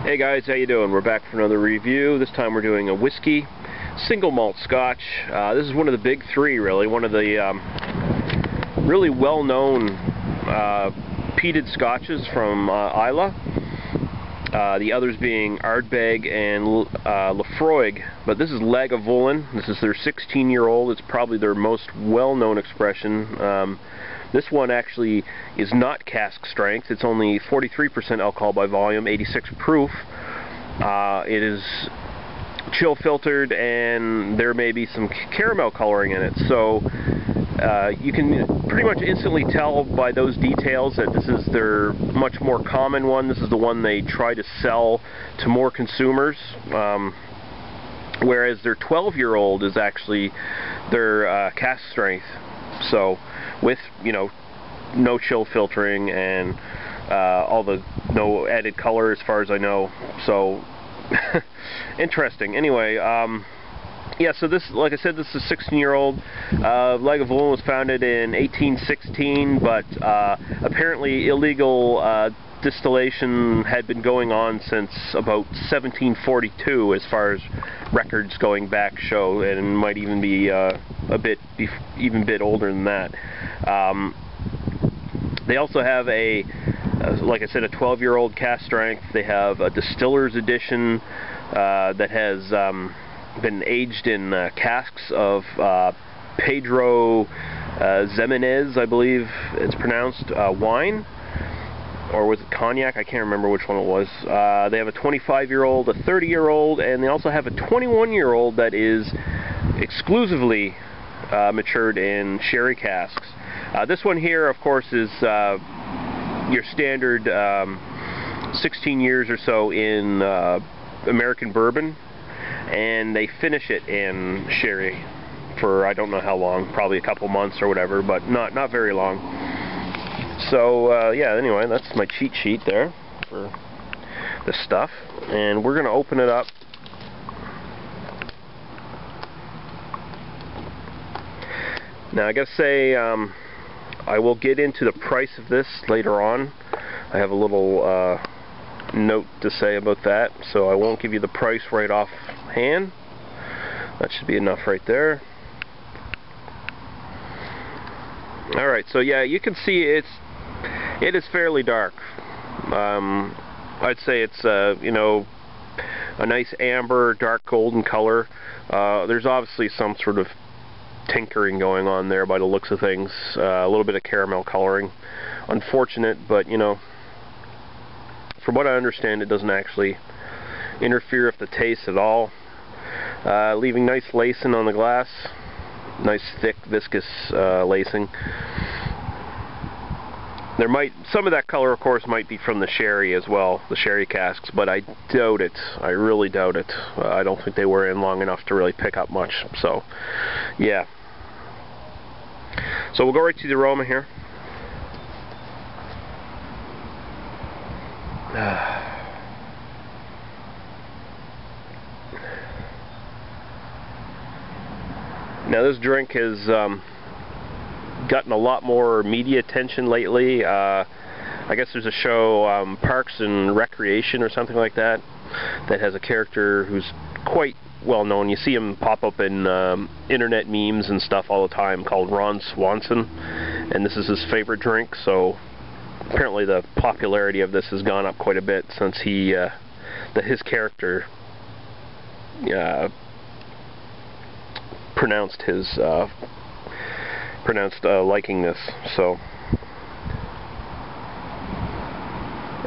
Hey guys, how you doing? We're back for another review. This time we're doing a whiskey single malt scotch. This is one of the big three, really. One of the really well-known peated scotches from Islay. The others being Ardbeg and Laphroaig, but this is Lagavulin. This is their 16-year-old. It's probably their most well-known expression. This one actually is not cask strength. It's only 43% alcohol by volume, 86 proof. It is chill filtered, and there may be some caramel coloring in it. So you can pretty much instantly tell by those details that this is their much more common one. This is the one they try to sell to more consumers. Whereas their 12-year-old is actually their cask strength. So with, you know, no chill filtering and no added color as far as I know. So interesting. Anyway, yeah, so this, like I said, this is a 16-year-old. Lagavulin was founded in 1816, but apparently illegal distillation had been going on since about 1742, as far as records going back show, and might even be a bit older than that. They also have like I said, a 12-year-old cask strength. They have a distiller's edition that has been aged in casks of Pedro Ximenez, I believe it's pronounced, wine. Or was it cognac? I can't remember which one it was. They have a 25-year-old, a 30-year-old, and they also have a 21-year-old that is exclusively matured in sherry casks. This one here, of course, is your standard 16 years or so in American bourbon, and they finish it in sherry for I don't know how long, probably a couple months or whatever, but not very long. So yeah, anyway, that's my cheat sheet there for the stuff, and we're gonna open it up. Now I gotta say, I will get into the price of this later on. I have a little note to say about that, so I won't give you the price right off hand. That should be enough right there. Alright, so yeah, you can see it is fairly dark. I'd say it's you know, a nice amber, dark golden color. There's obviously some sort of tinkering going on there by the looks of things. A little bit of caramel coloring. Unfortunate, but you know, from what I understand, it doesn't actually interfere with the taste at all. Leaving nice lacing on the glass. Nice thick viscous lacing. There some of that color, of course, might be from the sherry as well, the sherry casks, but I doubt it. I really doubt it. I don't think they were in long enough to really pick up much. So, yeah. So we'll go right to the aroma here. Now this drink has gotten a lot more media attention lately. I guess there's a show, Parks and Recreation or something like that, that has a character who's quite well known. You see him pop up in internet memes and stuff all the time, called Ron Swanson, and this is his favorite drink. So apparently the popularity of this has gone up quite a bit since his character pronounced liking this. So,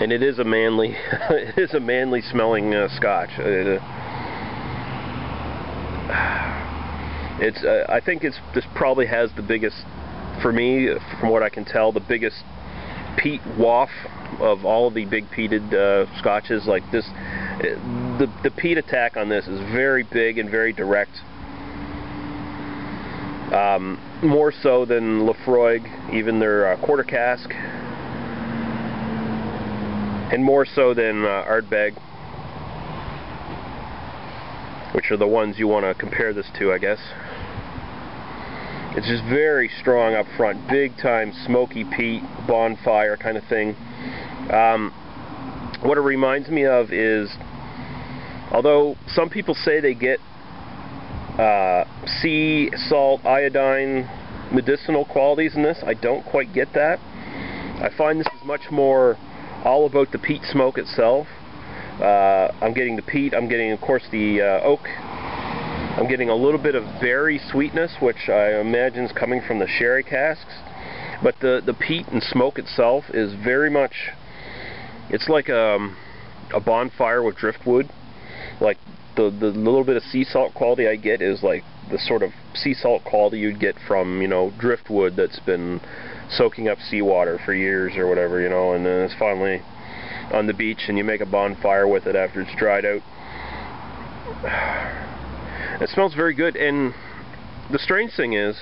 and it is a manly it is a manly smelling scotch. I think this probably has the biggest, for me, from what I can tell, the biggest peat waft of all of the big peated scotches. Like this, the peat attack on this is very big and very direct. More so than Laphroaig, even their quarter cask, and more so than Ardbeg, which are the ones you want to compare this to, I guess. It's just very strong up front, big time smoky peat, bonfire kind of thing. What it reminds me of is, although some people say they get sea salt, iodine, medicinal qualities in this, I don't quite get that. I find this is much more all about the peat smoke itself. I'm getting the peat, I'm getting, of course, the oak. I'm getting a little bit of berry sweetness, which I imagine is coming from the sherry casks. But the peat and smoke itself is very much, it's like a bonfire with driftwood. Like the little bit of sea salt quality I get is like the sort of sea salt quality you'd get from, you know, driftwood that's been soaking up seawater for years or whatever, you know, and then it's finally on the beach and you make a bonfire with it after it's dried out. It smells very good, and the strange thing is,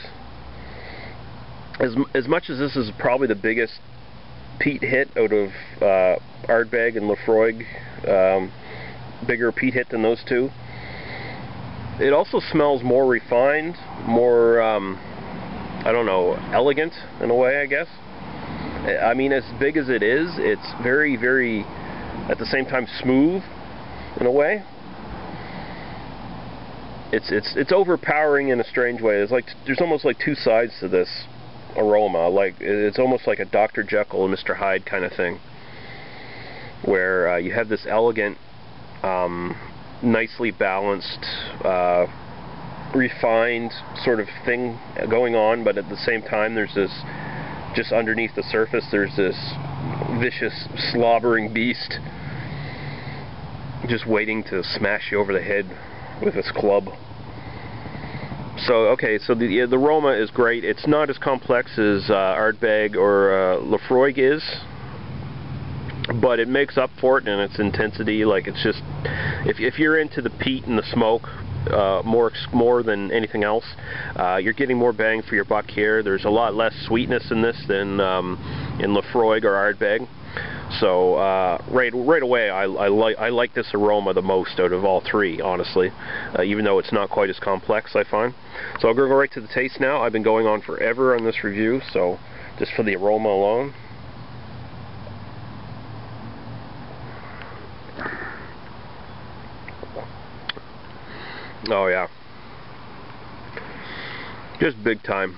as much as this is probably the biggest peat hit out of Ardbeg and Laphroaig, bigger peat hit than those two, it also smells more refined, more, I don't know, elegant in a way, I guess. I mean, as big as it is, it's very, very, at the same time, smooth in a way. It's overpowering in a strange way. There's almost like two sides to this aroma. Like, it's almost like a Dr. Jekyll and Mr. Hyde kind of thing, where you have this elegant, nicely balanced, refined sort of thing going on, but at the same time there's this, just underneath the surface, there's this vicious, slobbering beast just waiting to smash you over the head with his club. So, okay, so the aroma is great. It's not as complex as Ardbeg or Laphroaig is, but it makes up for it in its intensity. Like, it's just, if you're into the peat and the smoke more than anything else, you're getting more bang for your buck here. There's a lot less sweetness in this than in Laphroaig or Ardbeg. So right away, I like this aroma the most out of all three, honestly, even though it's not quite as complex, I find. So I'll go right to the taste now. I've been going on forever on this review, so just for the aroma alone. Oh yeah, just big time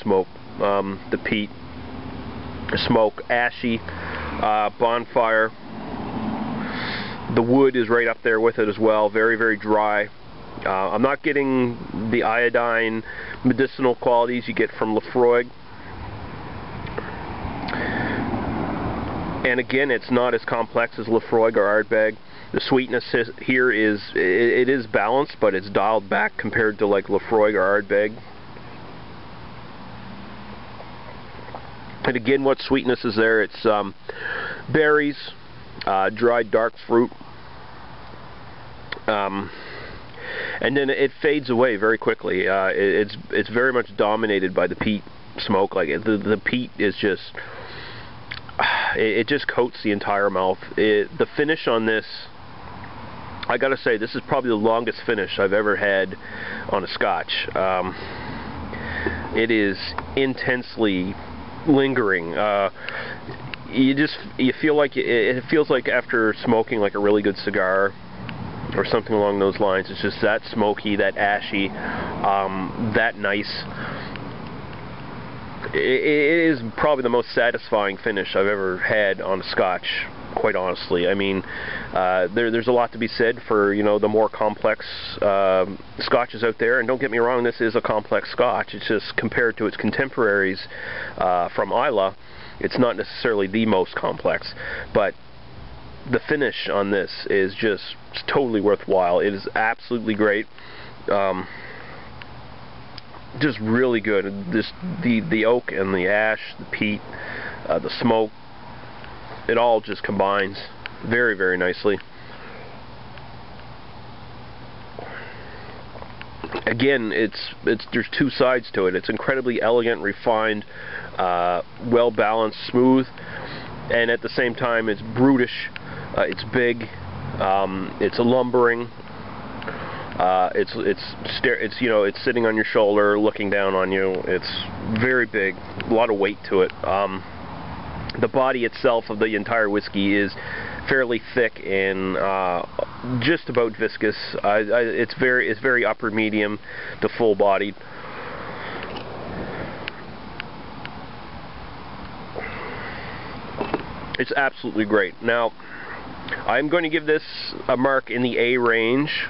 smoke. The peat, smoke, ashy, bonfire. The wood is right up there with it as well. Very, very dry. I'm not getting the iodine medicinal qualities you get from Laphroaig. And again, it's not as complex as Laphroaig or Ardbeg. The sweetness here is, it is balanced, but it's dialed back compared to like Laphroaig or Ardbeg. And again, what sweetness is there? It's berries, dried dark fruit, and then it fades away very quickly. It's very much dominated by the peat smoke. Like the peat is just, it just coats the entire mouth. The finish on this, I gotta say, this is probably the longest finish I've ever had on a Scotch. It is intensely lingering. You feel like it feels like after smoking like a really good cigar or something along those lines. It's just that smoky, that ashy, that nice. It is probably the most satisfying finish I've ever had on a Scotch, quite honestly. I mean, there's a lot to be said for, you know, the more complex Scotches out there, and don't get me wrong, this is a complex Scotch. It's just compared to its contemporaries from Islay, it's not necessarily the most complex, but the finish on this is just totally worthwhile. It is absolutely great. Just really good. Just the oak and the ash, the peat, the smoke, it all just combines very, very nicely. Again, there's two sides to it. It's incredibly elegant, refined, well balanced, smooth, and at the same time it's brutish. It's big. It's lumbering. It's you know, it's sitting on your shoulder, looking down on you. It's very big. A lot of weight to it. the body itself of the entire whiskey is fairly thick and just about viscous. It's very upper medium to full bodied. It's absolutely great. Now, I'm going to give this a mark in the A range,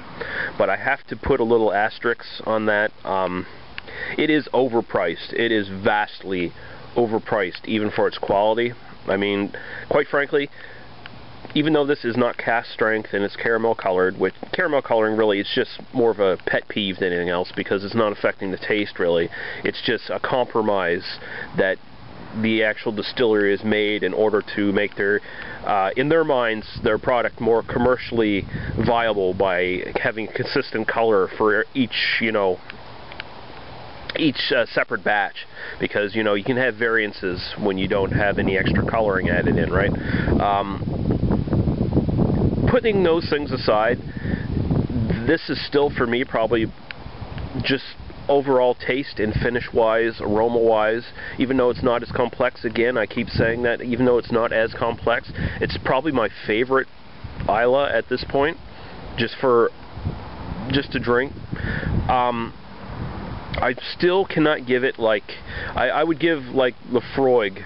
but I have to put a little asterisk on that. It is overpriced. It is vastly overpriced, even for its quality. I mean, quite frankly, even though this is not cask strength and it's caramel colored, which caramel coloring really is just more of a pet peeve than anything else, because it's not affecting the taste really. It's just a compromise that the actual distillery is made in order to make their, in their minds, their product more commercially viable by having consistent color for each, separate batch, because you can have variances when you don't have any extra coloring added in, right? Putting those things aside, this is still for me probably just overall taste and finish wise, aroma wise, even though it's not as complex. Again, I keep saying that, even though it's not as complex, it's probably my favorite Islay at this point, just to drink. I still cannot give it like I would give like Laphroaig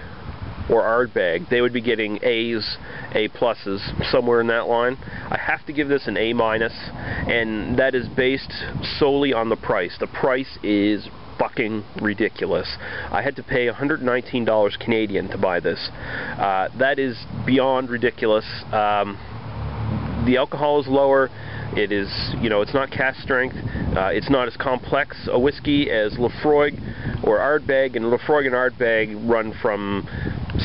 or Ardbeg. They would be getting A's, A pluses, somewhere in that line. I have to give this an A minus, and that is based solely on the price. The price is fucking ridiculous. I had to pay $119 Canadian to buy this. That is beyond ridiculous. The alcohol is lower. It is, it's not cask strength. It's not as complex a whiskey as Laphroaig or Ardbeg, and Laphroaig and Ardbeg run from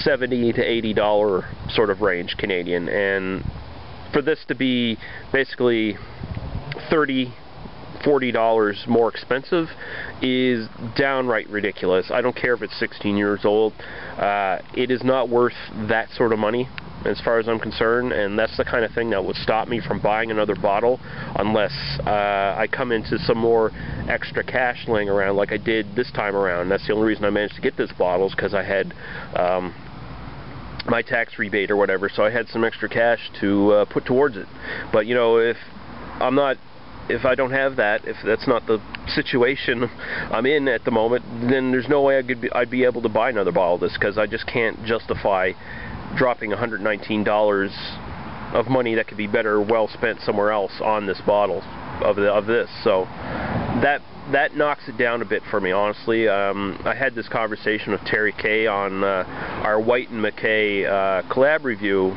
$70 to $80 sort of range Canadian, and for this to be basically $30, $40 more expensive is downright ridiculous. I don't care if it's 16 years old. It is not worth that sort of money as far as I'm concerned, and that's the kind of thing that would stop me from buying another bottle unless I come into some more extra cash laying around like I did this time around. That's the only reason I managed to get this bottle, is because I had my tax rebate or whatever, so I had some extra cash to put towards it. But if I don't have that, if that's not the situation I'm in at the moment, then there's no way I'd be able to buy another bottle of this, because I just can't justify dropping $119 of money that could be better well spent somewhere else on this bottle of this. So that knocks it down a bit for me, honestly. I had this conversation with Terry Kay on our White and McKay collab review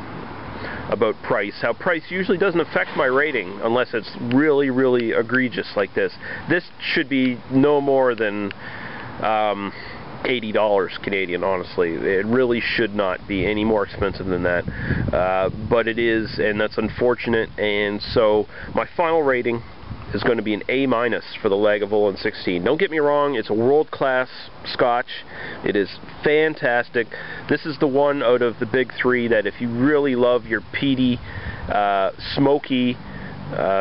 about price, how price usually doesn't affect my rating unless it's really, really egregious like this. This should be no more than $80 Canadian, honestly. It really should not be any more expensive than that, but it is, and that's unfortunate. And so my final rating is going to be an A minus for the Lagavulin 16. Don't get me wrong, it's a world-class Scotch. It is fantastic. This is the one out of the big three that if you really love your peaty, smoky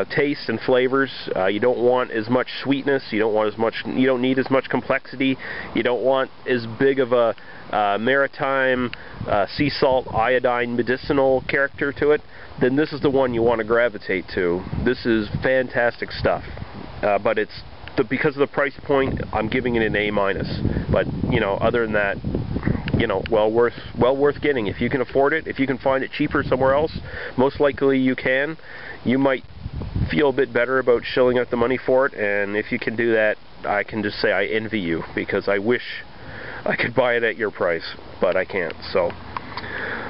tastes and flavors, you don't want as much sweetness, you don't need as much complexity, you don't want as big of a maritime sea salt iodine medicinal character to it, then this is the one you want to gravitate to. This is fantastic stuff, but because of the price point, I'm giving it an A minus. But other than that, well worth getting if you can afford it. If you can find it cheaper somewhere else, most likely you can. You might feel a bit better about shelling out the money for it, and if you can do that, I can just say I envy you, because I wish I could buy it at your price, but I can't. So,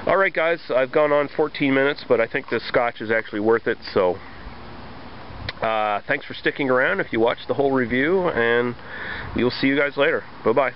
alright guys, I've gone on 14 minutes, but I think this Scotch is actually worth it. So thanks for sticking around if you watched the whole review, and we'll see you guys later. Bye bye.